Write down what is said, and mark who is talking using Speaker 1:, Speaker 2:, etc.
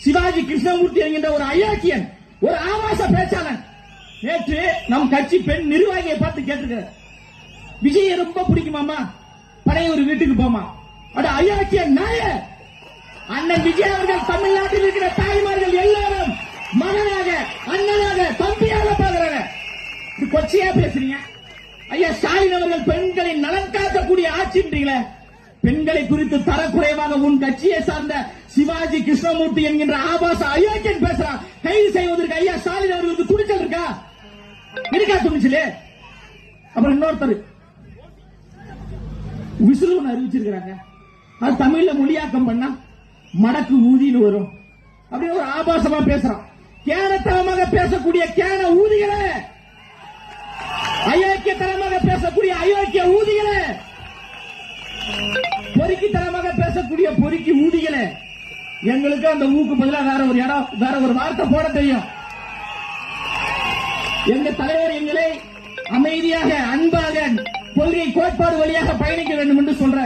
Speaker 1: சிவாஜி கிருஷ்ணமூர்த்தி என்கின்ற ஒரு அயோக்கியன், ஒரு ஆபாச பேச்சாளன் நேற்று நம் கட்சி பெண் நிர்வாகியை பார்த்து கேட்டிருக்கிறார், விஜய் ரொம்ப பிடிக்குமாமா, பழைய ஒரு வீட்டுக்கு போமா. அட அயோக்கியன் நாய, அண்ணன் விஜய் அவர்கள் தமிழ்நாட்டில் இருக்கிற தாய்மார்கள் எல்லாரும் மகனாக, அண்ணனாக, தம்பியாக பார்க்கிறாங்க. இது கொச்சையா பேசுறீங்க ஐயா. ஸ்டாலின் அவர்கள் பெண்களின் நலன் காக்கக்கூடிய ஆட்சின்றீங்களே, பெண்களை குறித்து தரக்குறைவாக உன் கட்சியை சார்ந்த சிவாஜி கிருஷ்ணமூர்த்தி என்கின்ற ஆபாச அயோக்கியன் பேசுறான். கைது செய்வதற்கு ஐயா ஸ்டாலின் அவர்களுக்கு துணிச்சல் இருக்கா? துணிச்சலே. அப்புறம் இன்னொருத்தர் விசில் அறிவிச்சிருக்கிறாங்க, அது தமிழ்ல மொழியாக்கம் பண்ணா மடக்கு ஊதின்னு வரும் அப்படின்னு ஒரு ஆபாசமா பேசுறான். கேனத்தனமாக பேசக்கூடிய கேன ஊதிகளே, அயோக்கியத்தனமாக பேசக்கூடிய அயோக்கிய ஊதிகளே, பொறுக்கித்தனமாக பேசக்கூடிய பொறுக்கி ஊதிகளே, எங்களுக்கு அந்த ஊக்கு பதிலாக வேற ஒரு இடம், வேற ஒரு வார்த்தை போட தெரியும். எங்க தலைவர் எங்களை அமைதியாக, அன்பாக, கொள்கை கோட்பாடு வழியாக பயணிக்க வேண்டும் என்று சொல்றார்.